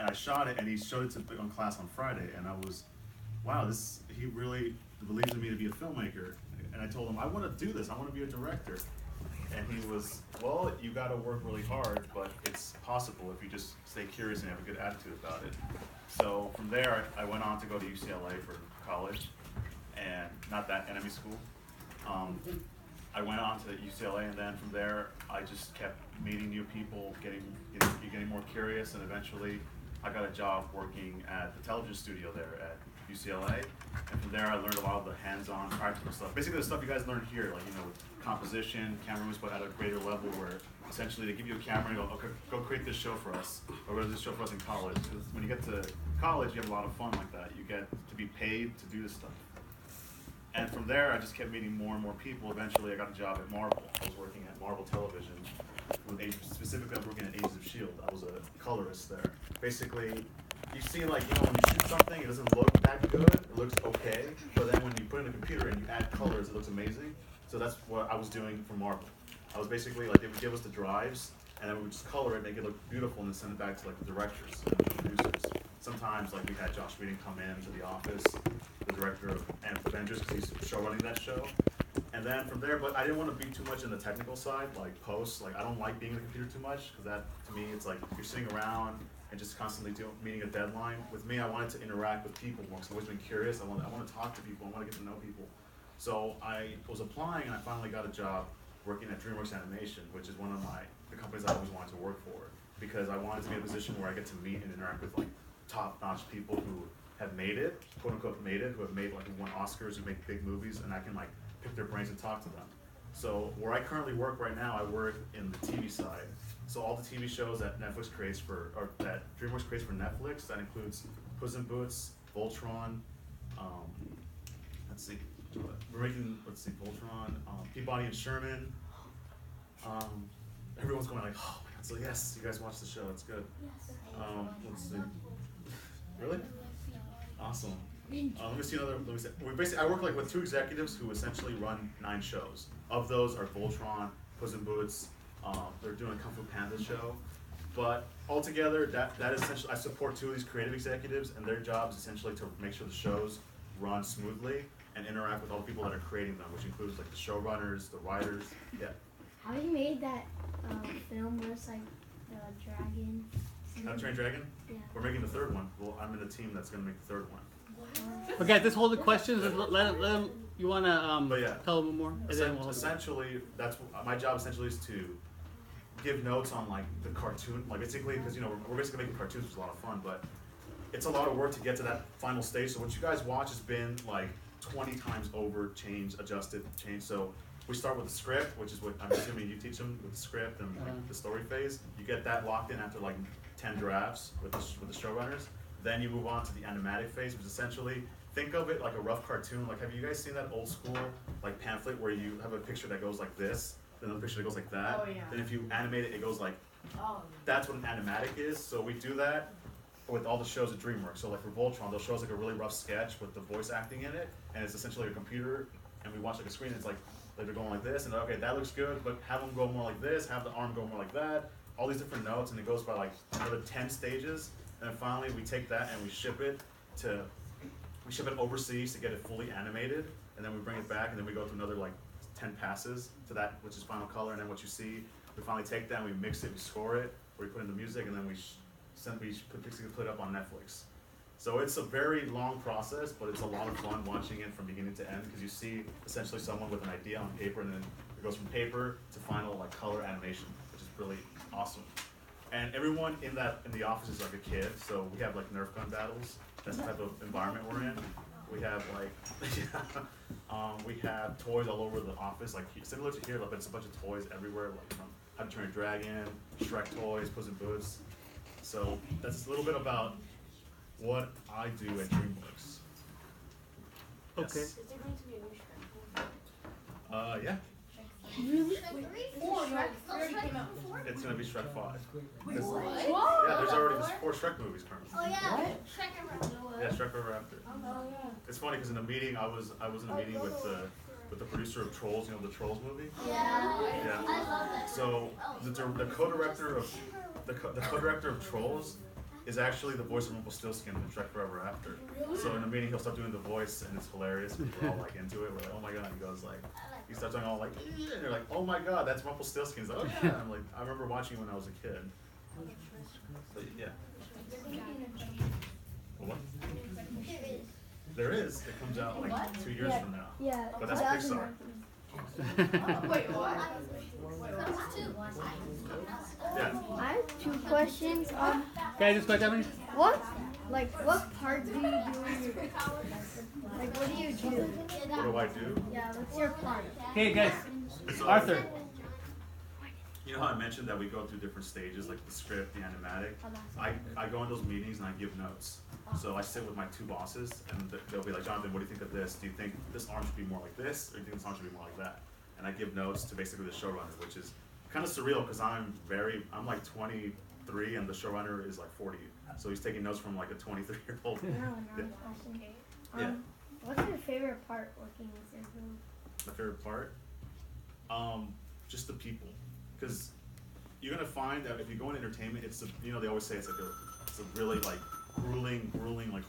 I shot it, and he showed it to on class on Friday, and I was, wow, he really believes in me to be a filmmaker. And I told him, I want to do this. I want to be a director. And he was, well, you got to work really hard, but it's possible if you just stay curious and have a good attitude about it. So from there, I went on to go to UCLA for college, and not that enemy school. I went on to UCLA, and then from there, I just kept meeting new people, getting more curious, and eventually, I got a job working at the television studio there at UCLA. And from there, I learned a lot of the hands-on practical stuff. Basically, the stuff you guys learned here, like with composition, camera moves, but at a greater level, where essentially they give you a camera and go, okay, go create this show for us, or go do this show for us in college. Because when you get to college, you have a lot of fun like that. You get to be paid to do this stuff. And from there, I just kept meeting more and more people. Eventually, I got a job at Marvel. I was working at Marvel Television. Specifically, I was working at Agents of S.H.I.E.L.D. I was a colorist there. Basically, you see, like, when you shoot something, it doesn't look that good. It looks okay. But then when you put it in a computer and you add colors, it looks amazing. So that's what I was doing for Marvel. I was basically, like, they would give us the drives, and then we would just color it, make it look beautiful, and then send it back to, like, the directors and the producers. Sometimes, like, we had Josh Whedon come in to the office, the director of Avengers, because he's show running that show. And then from there, but I didn't want to be too much in the technical side, like post. Like, I don't like being in the computer too much, because that, to me, it's like you're sitting around and just constantly meeting a deadline. With me, I wanted to interact with people more, because I've always been curious. I want to talk to people. I want to get to know people. So I was applying, and I finally got a job working at Dreamworks Animation, which is one of the companies I always wanted to work for, because I wanted to be in a position where I get to meet and interact with, like, top-notch people who have made it, quote-unquote made it, who have made, like, who won Oscars, who make big movies, and I can, like, pick their brains and talk to them. So where I currently work right now, I work in the TV side. So all the TV shows that Netflix creates or that DreamWorks creates for Netflix, that includes Puss in Boots, Voltron, Voltron, Peabody and Sherman. Everyone's going like, oh my God, so yes, you guys watch the show, it's good. Let's see. Really? Awesome. Let me see. I work like with two executives who essentially run 9 shows. Of those are Voltron, Puss in Boots. They're doing a Kung Fu Panda show. But altogether, that is essentially, I support 2 of these creative executives, and their job is essentially to make sure the shows run smoothly and interact with all the people that are creating them, which includes like the showrunners, the writers. Yeah. How you made that film where it's like the dragon? How to Train Dragon? Yeah. We're making the 3rd one. Well, I'm in the team that's going to make the 3rd one. Okay, just hold the questions. Let them. You want to tell them more? Essentially, my job. Essentially, is to give notes on like the cartoon, like basically, because we're basically making cartoons, which is a lot of fun, but it's a lot of work to get to that final stage. So what you guys watch has been like 20 times over, changed, adjusted, changed. So we start with the script, which is what I'm assuming you teach them with the script and like, the story phase. You get that locked in after like 10 drafts with the showrunners. Then you move on to the animatic phase, which essentially, think of it like a rough cartoon. Like, have you guys seen that old school like pamphlet where you have a picture that goes like this, then another picture that goes like that? Oh, yeah. Then if you animate it, it goes like, that's what an animatic is. So we do that with all the shows at DreamWorks. So like for Voltron, they'll show us like a really rough sketch with the voice acting in it, and it's essentially a computer, and we watch like a screen, and it's like they're going like this, and okay, that looks good, but have them go more like this, have the arm go more like that, all these different notes, and it goes by like another 10 stages. And then finally, we take that and we ship it overseas to get it fully animated, and then we bring it back, and then we go through another like 10 passes to that, which is final color, and then what you see, we finally take that, and we mix it, we score it, or we put in the music, and then we put it up on Netflix. So it's a very long process, but it's a lot of fun watching it from beginning to end, because you see essentially someone with an idea on paper, and then it goes from paper to final like color animation, which is really awesome. And everyone in the office is like a kid, so we have like Nerf gun battles. That's the type of environment we're in. We have like, we have toys all over the office, like similar to here, but it's a bunch of toys everywhere, like from How to Train Your Dragon, Shrek toys, Puss in Boots. So that's a little bit about what I do at DreamWorks. Okay. Yes. Is there going to be a new Shrek movie? Yeah. Really? Shrek 3 came out before? It's gonna be Shrek 5. What? Yeah, there's 4 Shrek movies currently. Oh yeah, Shrek Ever After. Yeah, Shrek Ever After. Oh yeah. It's funny because in a meeting, I was in a meeting with the producer of Trolls, the Trolls movie. Yeah. Yeah. I love that. So the co-director of Trolls is actually the voice of Rumpelstiltskin in Shrek Forever After. So in the meeting, he'll start doing the voice, and it's hilarious. We're all like into it. We're like, oh my god! He goes like, he starts doing all like, yeah, and they're like, oh my god, that's Rumpelstiltskin. He's like, oh yeah. I'm like, I remember watching when I was a kid. So yeah. What? There is. It comes out like 2 years from now. Yeah. But that's Pixar. Wait, what? Yeah. I have 2 questions. Guys, just quick, Emily. What part do you do in your like? What do you do? What do I do? Yeah. What's your part? Okay, guys. So, Arthur. You know how I mentioned that we go through different stages, like the script, the animatic? I go in those meetings and I give notes. So I sit with my 2 bosses and they'll be like, Jonathan, what do you think of this? Do you think this arm should be more like this, or do you think this arm should be more like that? And I give notes to basically the showrunner, which is kind of surreal because I'm like 23 and the showrunner is like 40. So he's taking notes from like a 23-year-old. Yeah. What's your favorite part working with your group? My favorite part? Just the people. Because you're gonna find that if you go in entertainment, it's they always say it's a really like grueling, like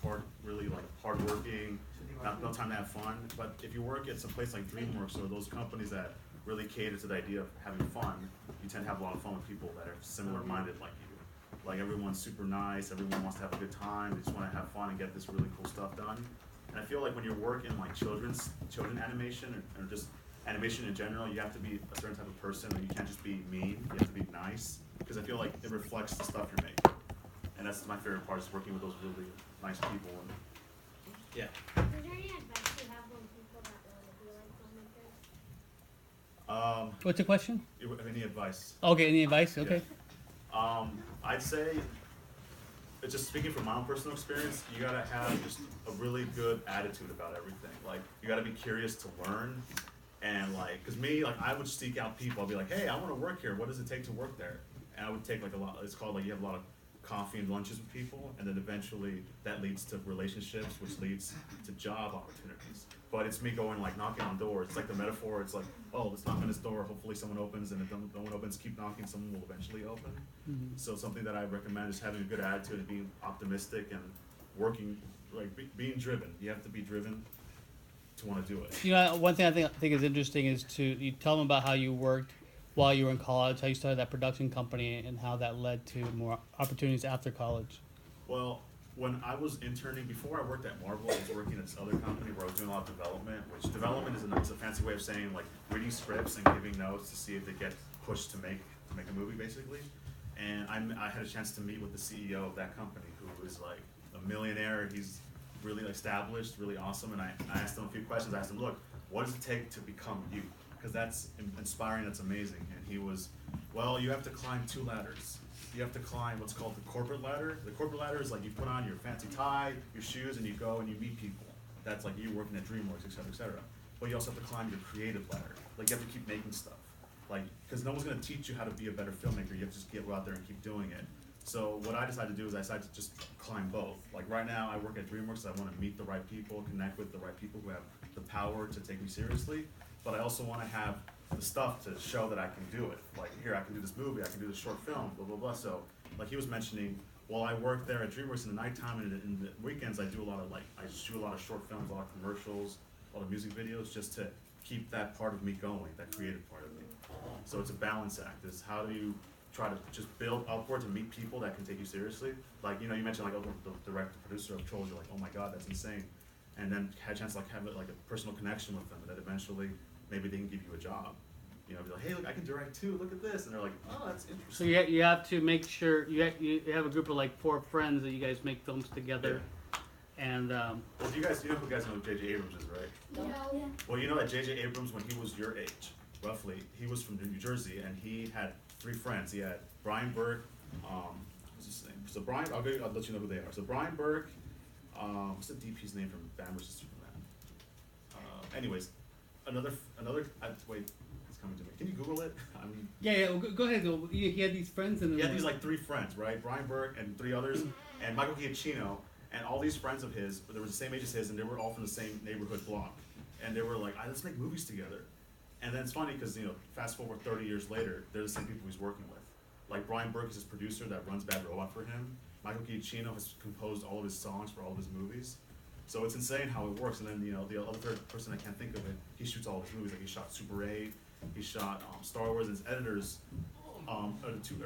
hardworking, no time to have fun. But if you work at some place like Dreamworks or those companies that really cater to the idea of having fun, you tend to have a lot of fun with people that are similar-minded like you. Like everyone's super nice, everyone wants to have a good time, they just want to have fun and get this really cool stuff done. And I feel like when you're working like children animation or just animation in general, you have to be a certain type of person, or you can't just be mean, you have to be nice, because I feel like it reflects the stuff you're making. And that's my favorite part, is working with those really nice people. And yeah. Is there any advice you have on people that want to be like filmmakers? What's the question? Any advice? Okay, any advice? Okay. Yeah. I'd say, just speaking from my own personal experience, you gotta have just a really good attitude about everything. Like, you gotta be curious to learn, and like, cause me, like, I would seek out people. I'd be like, hey, I wanna work here. What does it take to work there? And I would take like a lot, it's called like, you have a lot of coffee and lunches with people, and then eventually that leads to relationships, which leads to job opportunities. But it's me going like knocking on doors. It's like the metaphor. It's like, oh, let's knock on this door. Hopefully someone opens, and if no one opens, keep knocking. Someone will eventually open. Mm-hmm. So something that I recommend is having a good attitude and being optimistic and working, like being driven. You have to be driven to want to do it. You know, one thing I think is interesting is you tell them about how you worked while you were in college, how you started that production company, and how that led to more opportunities after college. Well, when I was interning, before I worked at Marvel, I was working at this other company where I was doing a lot of development, which development is a fancy way of saying like reading scripts and giving notes to see if they get pushed to make a movie, basically. And I had a chance to meet with the CEO of that company, who is like a millionaire. He's really established, really awesome. And I asked him a few questions. I asked him, look, what does it take to become you? Because that's inspiring, that's amazing. And he was, well, you have to climb 2 ladders. You have to climb what's called the corporate ladder. The corporate ladder is like you put on your fancy tie, your shoes, and you go and you meet people. That's like you working at Dreamworks, et cetera, et cetera. But you also have to climb your creative ladder. Like you have to keep making stuff. Like, because no one's gonna teach you how to be a better filmmaker. You have to just go out there and keep doing it. So what I decided to do is I decided to just climb both. Like right now I work at Dreamworks, I wanna meet the right people, connect with the right people who have the power to take me seriously. But I also wanna have the stuff to show that I can do it. Like here, I can do this movie, I can do this short film, blah, blah, blah. So like he was mentioning, while I work there at Dreamworks in the nighttime and in the weekends, I do a lot of I shoot a lot of short films, a lot of commercials, a lot of music videos, just to keep that part of me going, that creative part of me. So it's a balance act. Is how do you try to just build upwards and meet people that can take you seriously? Like, you know, you mentioned like, oh, the director, producer of Trolls, you're like, oh my God, that's insane. And then had a chance to like have like a personal connection with them, and that eventually maybe they can give you a job. You know, be like, hey, look, I can direct too. Look at this, and they're like, oh, that's interesting. So you have to make sure you have a group of like 4 friends that you guys make films together, and well, you know who guys know who J.J. Abrams is, right? Yeah. Well, you know that J.J. Abrams, when he was your age, roughly, he was from New Jersey, and he had 3 friends. He had Brian Burke, what's his name? So Brian, I'll let you know who they are. So Brian Burke, what's the DP's name from Batman vs Superman? Anyways, another. Wait. Coming to me. Can you Google it? yeah. Well, go ahead. He had these friends, and he had these like 3 friends, right? Brian Burke and 3 others, and Michael Giacchino, and all these friends of his. They were the same age as his, and they were all from the same neighborhood block. And they were like, let's make movies together. And then it's funny because fast forward 30 years later, they're the same people he's working with. Like Brian Burke is his producer that runs Bad Robot for him, Michael Giacchino has composed all of his songs for all of his movies. So it's insane how it works. And then, you know, the other third person, I can't think of it, he shoots all of his movies. Like he shot Super 8, he shot Star Wars, and his editors are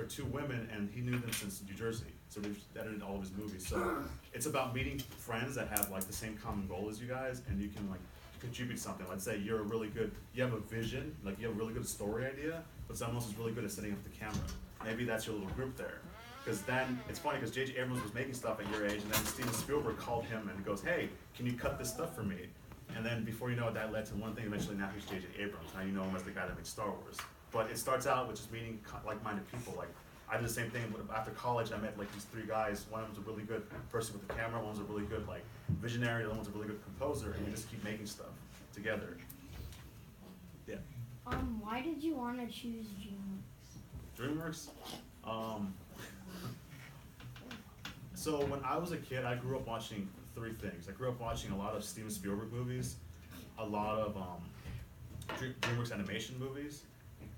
two women, and he knew them since New Jersey. So they've edited all of his movies. So it's about meeting friends that have like the same common goal as you guys, and you can like contribute something. Let's say you have a vision, like you have a really good story idea, but someone else is really good at setting up the camera. Maybe that's your little group there. Because then, it's funny because J.J. Abrams was making stuff at your age, and then Steven Spielberg called him and goes, hey, can you cut this stuff for me? And then before you know it, that led to one thing. Eventually now he's J.J. Abrams. Now you know him as the guy that made Star Wars. But it starts out with just meeting like-minded people. Like, I did the same thing after college. I met like these three guys. One of them was a really good person with the camera. One was a really good like visionary. The other one's a really good composer. And we just keep making stuff together. Yeah. Why did you want to choose DreamWorks? DreamWorks? So when I was a kid, I grew up watching three things. I grew up watching a lot of Steven Spielberg movies, a lot of DreamWorks animation movies,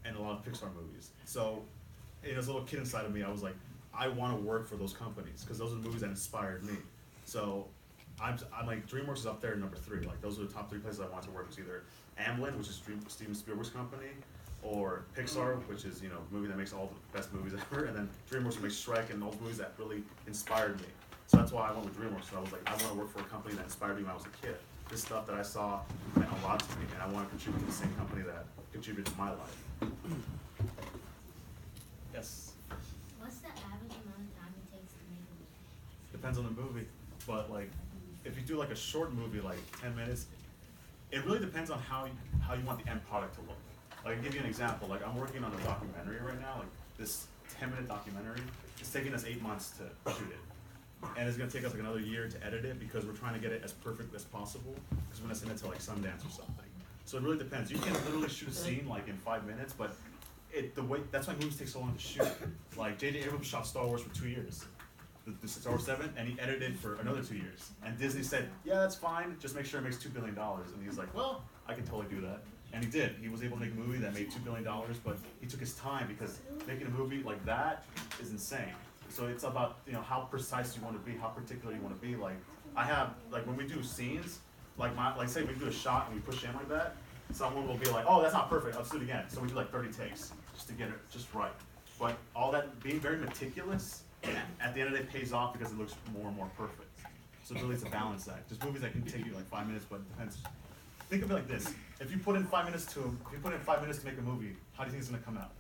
and a lot of Pixar movies. So, as a little kid inside of me, I was like, I want to work for those companies because those are the movies that inspired me. So, I'm like, DreamWorks is up there number 3. Like, those are the top 3 places I want to work. It's either Amblin, which is Steven Spielberg's company, or Pixar, which is, you know, a movie that makes all the best movies ever, and then DreamWorks makes Shrek and those movies that really inspired me. So that's why I went with DreamWorks. So I was like, I want to work for a company that inspired me when I was a kid. This stuff that I saw meant a lot to me, and I want to contribute to the same company that contributed to my life. Yes? What's the average amount of time it takes to make a movie? Depends on the movie, but like, if you do like a short movie, like 10 minutes, it really depends on how you want the end product to look. Like, I'll give you an example. Like, I'm working on a documentary right now, like this 10-minute documentary. It's taking us 8 months to shoot it. And it's gonna take us like another year to edit it because we're trying to get it as perfect as possible because we're gonna send it to like Sundance or something. So it really depends. You can literally shoot a scene like in 5 minutes, but that's why movies take so long to shoot. Like, J.J. Abrams shot Star Wars for 2 years. The Star Wars 7, and he edited for another 2 years. And Disney said, yeah, that's fine, just make sure it makes $2 billion. And he's like, well, I can totally do that. And he did. He was able to make a movie that made $2 billion, but he took his time because making a movie like that is insane. So it's about, you know, how precise you want to be, how particular you want to be. Like, I have, like, when we do scenes, like say we do a shot and we push in like that, someone will be like, oh, that's not perfect, let's do it again. So we do like 30 takes just to get it just right. But all that, being very meticulous, at the end of the day pays off because it looks more and more perfect. So really it's a balance act. There's movies that can take you like 5 minutes, but it depends. Think of it like this: if you put in 5 minutes to make a movie, how do you think it's gonna come out?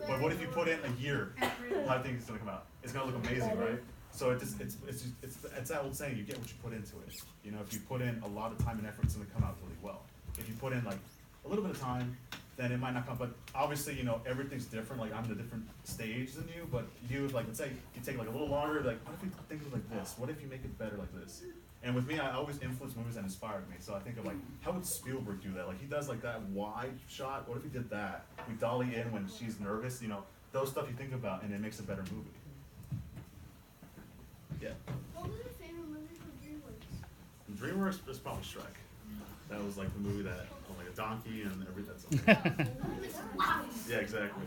But what if you put in a year? How do you think it's gonna come out? It's gonna look amazing, right? So it's that old saying: you get what you put into it. You know, if you put in a lot of time and effort, it's gonna come out really well. If you put in like a little bit of time, then it might not come. But obviously, you know, everything's different. Like, I'm in a different stage than you, but you, like, let's say you take like a little longer. Like, what if you think of it like this? What if you make it better like this? And with me, I always influence movies that inspired me. So I think of like, how would Spielberg do that? Like, he does like that wide shot. What if he did that? We dolly in when she's nervous. You know, those stuff you think about, and it makes a better movie. Yeah. What was your favorite movie from DreamWorks? DreamWorks was probably Shrek. That was like the movie that had like a donkey and everything. Yeah, exactly.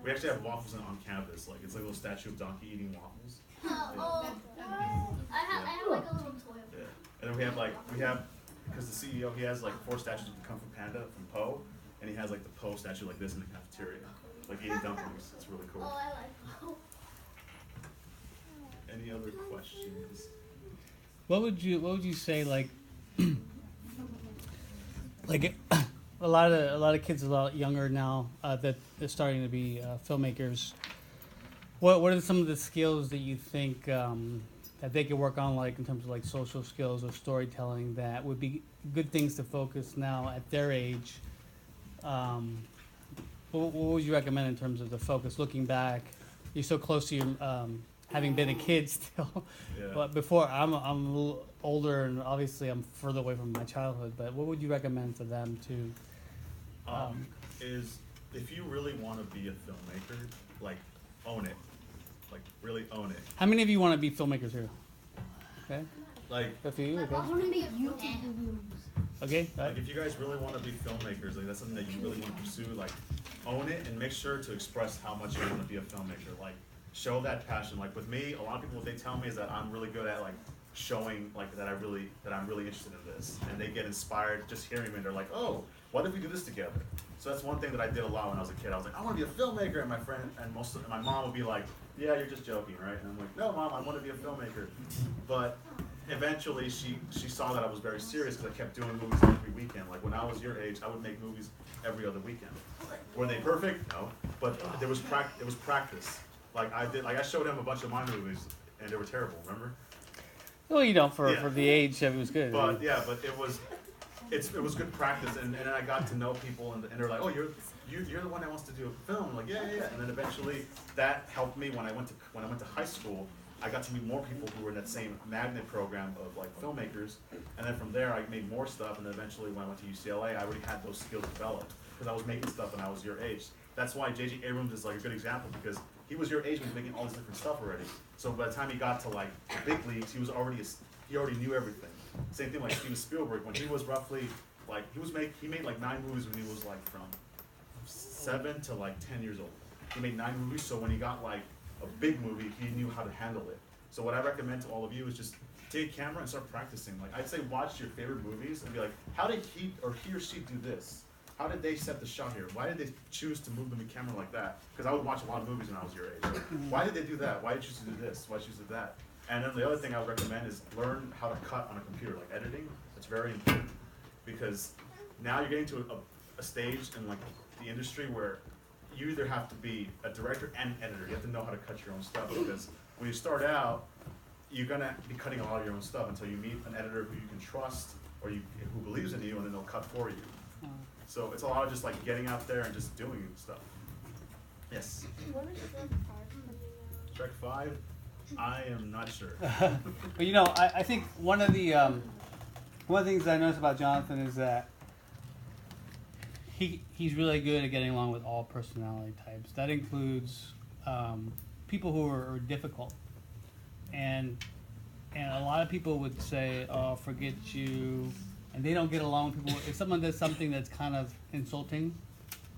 We actually have waffles on campus. Like, it's like a little statue of donkey eating waffles. I have like a little toy. Yeah. And then we have because the CEO, he has like 4 statues of the Kung Fu Panda from Poe, and he has like the Poe statue like this in the cafeteria, like eating dumplings. It's really cool. Oh, I like Poe. Any other questions? What would you say, like like a lot of kids a lot younger now that are starting to be filmmakers? What are some of the skills that you think that they could work on, like in terms of like social skills or storytelling, that would be good things to focus now at their age? What would you recommend in terms of the focus? Looking back, you're so close to your having been a kid still, Yeah. but before I'm a little older and obviously I'm further away from my childhood. But what would you recommend for them to? Is if you really want to be a filmmaker, like, own it. Like, really own it. How many of you want to be filmmakers here? Okay, Like, a few. Okay. I want to make YouTube videos. Okay. All right. like if you guys really want to be filmmakers, like that's something that you really want to pursue, like, own it and make sure to express how much you want to be a filmmaker. Like, show that passion. Like with me, a lot of people, what they tell me is that I'm really good at like showing like that I'm really interested in this, and they get inspired just hearing me. And they're like, oh, what if we do this together? So that's one thing that I did a lot when I was a kid. I was like, I want to be a filmmaker, and my mom would be like, yeah, you're just joking, right? And I'm like, no, Mom, I want to be a filmmaker. But eventually, she saw that I was very serious because I kept doing movies every weekend. Like when I was your age, I would make movies every other weekend. Were they perfect? No, but it was practice. Like I showed him a bunch of my movies, and they were terrible. Remember? Well, you know, for Yeah. the age, it was good. But yeah, but it was good practice, and then I got to know people, and they're like, oh, you're the one that wants to do a film. I'm like, yeah. And then eventually that helped me when I went to high school. I got to meet more people who were in that same magnet program of like filmmakers, and then from there I made more stuff, and then eventually when I went to UCLA, I already had those skills developed because I was making stuff when I was your age. That's why J.J. Abrams is like a good example, because he was your age when he was making all this different stuff already. So by the time he got to like the big leagues, he already knew everything. Same thing like Steven Spielberg, when he was roughly like he made like 9 movies when he was like from 7 to like 10 years old. He made 9 movies, so when he got like a big movie, he knew how to handle it. So what I recommend to all of you is just take a camera and start practicing. Like I'd say watch your favorite movies and be like, how did he or she do this? How did they set the shot here? Why did they choose to move the camera like that? Because I would watch a lot of movies when I was your age. Like, why did they do that? Why did you choose to do this? Why did you choose to do that? And then the other thing I would recommend is learn how to cut on a computer, like editing. That's very important because now you're getting to a stage in like the industry where you either have to be a director and editor. You have to know how to cut your own stuff, because when you start out, you're gonna be cutting a lot of your own stuff until you meet an editor who you can trust or who believes in you, and then they'll cut for you. So it's a lot of just like getting out there and just doing stuff. Yes. When is Shrek 5 coming out? Shrek 5, I am not sure. But you know, I think one of the things I noticed about Jonathan is that he's really good at getting along with all personality types. That includes people who are difficult, and a lot of people would say, "Oh, forget you," and they don't get along with people. If someone does something that's kind of insulting,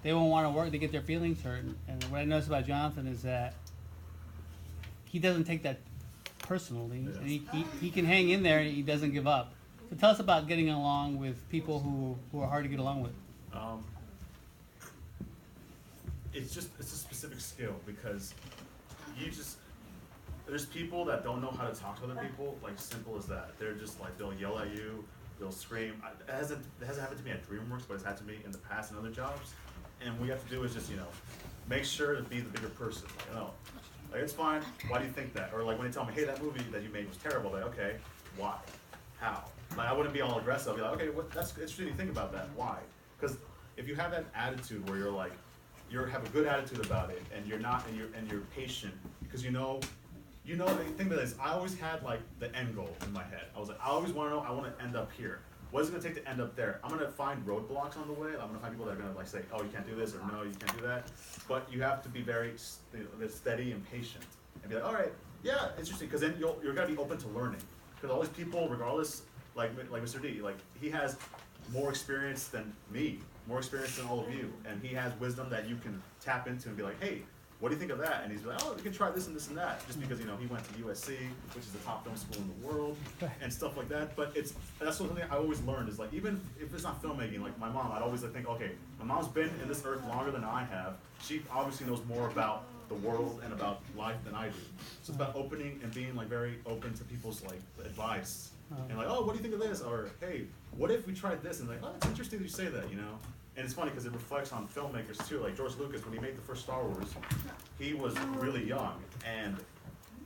they won't want to work. They get their feelings hurt. And what I noticed about Jonathan is that he doesn't take that personally, Yeah. and he can hang in there and he doesn't give up. So tell us about getting along with people who are hard to get along with. It's a specific skill, because there's people that don't know how to talk to other people, like simple as that. They're just like, they'll yell at you, they'll scream. It hasn't happened to me at Dreamworks, but it's happened to me in the past in other jobs. And what you have to do is just, make sure to be the bigger person. Like, it's fine, why do you think that? Or like when they tell me, hey, that movie that you made was terrible, like, okay, why? How? Like, I wouldn't be all aggressive. I'd be like, okay, that's interesting to think about that. Why? Because if you have that attitude where you're like, you have a good attitude about it, and you're patient, because the thing about this, I always had like the end goal in my head. I was like, I always want to know, I want to end up here. What is it going to take to end up there? I'm going to find roadblocks on the way. I'm going to find people that are going to like say, oh, you can't do this, or no, you can't do that. But you have to be very steady and patient, and be like, all right, yeah, interesting, because then you're going to be open to learning. Because all these people, regardless, like Mr. D, like he has more experience than me, more experience than all of you, and he has wisdom that you can tap into and be like, hey, what do you think of that? And he's like, oh, we can try this and this and that, just because he went to USC, which is the top film school in the world, and stuff like that. But that's something I always learned, is like, even if it's not filmmaking, like my mom, I'd always think, okay, my mom's been in this earth longer than I have. She obviously knows more about the world and about life than I do. So it's about opening and being like very open to people's like advice. And like, oh, what do you think of this? Or, hey, what if we tried this? And like, oh, it's interesting that you say that, And it's funny because it reflects on filmmakers too. Like George Lucas, when he made the first Star Wars, he was really young, and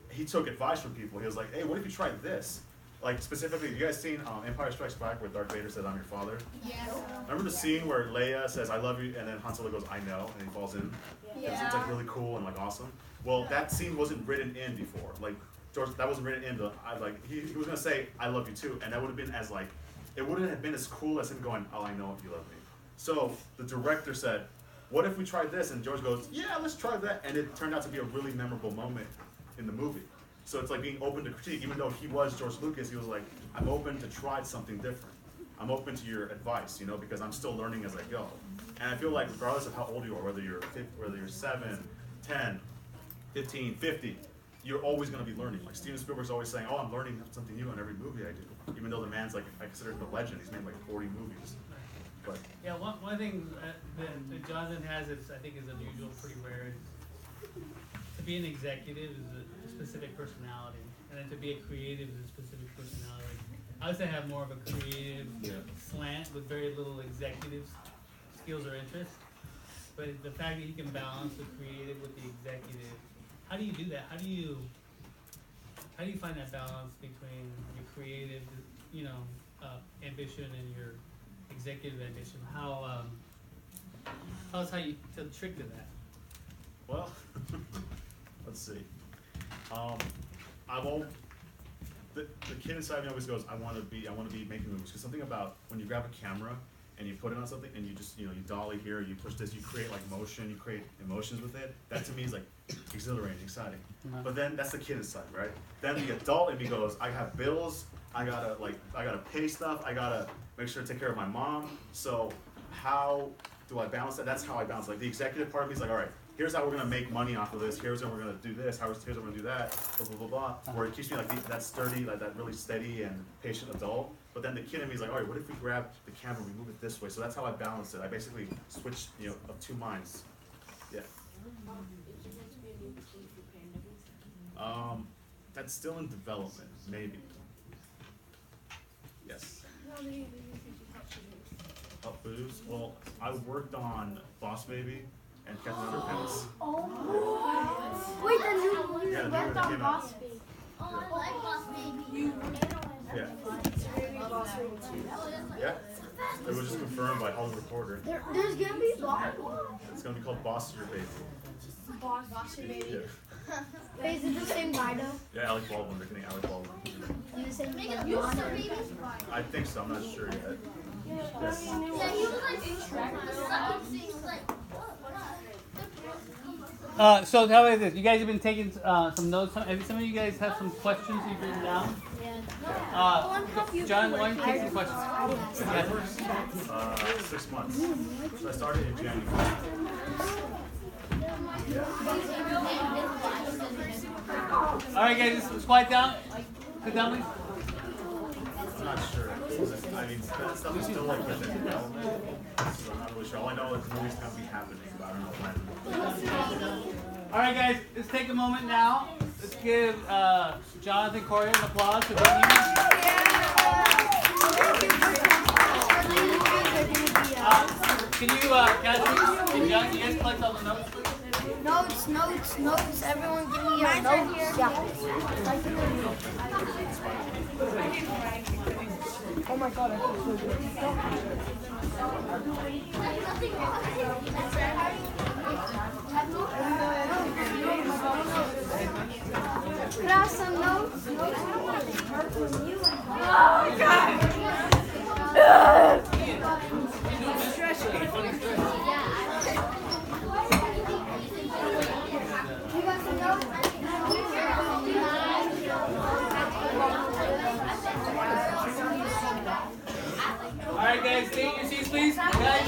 he took advice from people. He was like, hey, what if you tried this? Like specifically, you guys seen Empire Strikes Back where Darth Vader says, I'm your father? Yeah. Remember the scene where Leia says, I love you, and then Han Solo goes, I know, and he falls in? Yeah. It's like really cool and like awesome. Well, that scene wasn't written in before. Like, George, that wasn't written in, he was gonna say, I love you too, and that would have been it wouldn't have been as cool as him going, oh, I know if you love me. So the director said, what if we tried this? And George goes, yeah, let's try that. And it turned out to be a really memorable moment in the movie. So it's like being open to critique. Even though he was George Lucas, he was like, I'm open to try something different. I'm open to your advice, because I'm still learning as I go. And I feel like regardless of how old you are, whether you're 7, 10, 15, 50, you're always going to be learning. Like Steven Spielberg's always saying, "Oh, I'm learning something new in every movie I do." Even though the man's like, I consider him a legend. He's made like 40 movies. But Yeah, one thing that Jonathan has is I think is unusual, pretty rare. Is to be an executive is a specific personality, and then to be a creative is a specific personality. I would say I have more of a creative slant with very little executive skills or interests. But the fact that he can balance the creative with the executive, how do you do that? How do you find that balance between your creative, ambition and your executive ambition? How's how you the trick to that? well, let's see. The kid inside me always goes, I want to be making movies. Because something about when you grab a camera and you put it on something and you just, you dolly here, you push this, you create like motion, you create emotions with it. That to me is like exhilarating, exciting. But then that's the kid inside, right? Then the adult in me goes, I have bills, I gotta pay stuff, I gotta make sure to take care of my mom. So how do I balance that? That's how I balance. Like the executive part of me is like, all right, here's how we're gonna make money off of this. Here's how we're gonna do this. Here's how we're gonna do that. Blah blah blah blah. Where it keeps me like that sturdy, like that really steady and patient adult. But then the kid in me is like, all right, what if we grab the camera, we move it this way? So that's how I balance it. I basically switch, of two minds. Yeah. That's still in development, maybe. Yes. Help booze. Well, I worked on Boss Baby and Captain Underpants. Oh. Wait, then you Yeah, worked they on came out. Boss Baby. Oh, I like Boss Baby. Yeah. Yeah. It was just confirmed by Hollywood Reporter. There's gonna be Boss. It's gonna be called Boss Your Baby. Boss Baby. Yeah. Wait, is it the same guy though? Yeah, Alec Baldwin. They're getting Alec Baldwin. And the same Make it like, Boss modern- Baby. I think so. I'm not sure yet. Yes. Yeah, he was like sucking things like. So how about this? You guys have been taking some notes. Have some of you guys have some questions you've written down? John, why don't you take some questions? Yeah. 6 months. So I started in January. All right, guys, just quiet down. Sit down, please. I'm not sure. I mean, that stuff is still like within development. So I'm not really sure. All I know is the movie's gonna be happening, but I don't know when. All right, guys, let's take a moment now. Let's give Jonathan Coria an applause for being here. Can you guys, you guys collect all the notes, please? Notes. Everyone give me your notes. Yeah. Oh my god, I feel so good. Could I have some notes? Oh god! You got some notes? All right, guys, take your seats, please. Guys.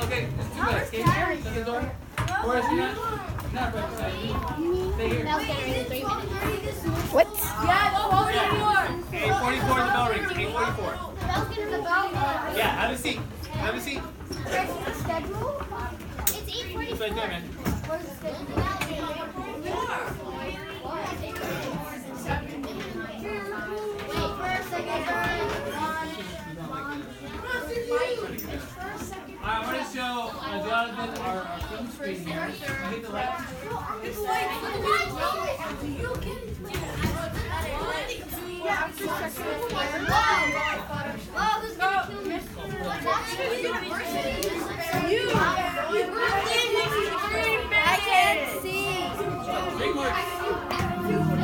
Okay, just 2 minutes. Stay here. Shut the door. Boris, you're not representing. Stay here. What? 8:44 is the bell rings. 8:44. Yeah, have a seat. Have a seat. Schedule? It's It's right there, man. Where's the schedule? Alright, we're going to show Jonathan our film screen here. I think the left. I can't see. Dreamworks.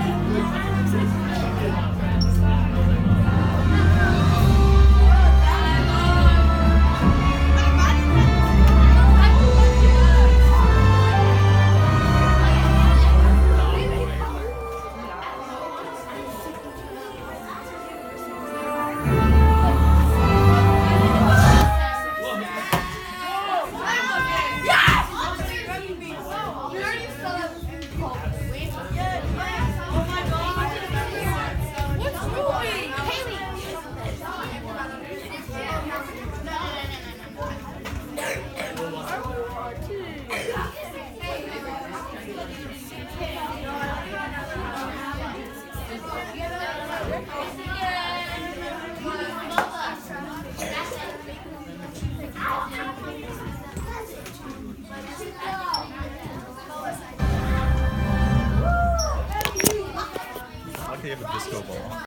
Okay, you have a disco ball.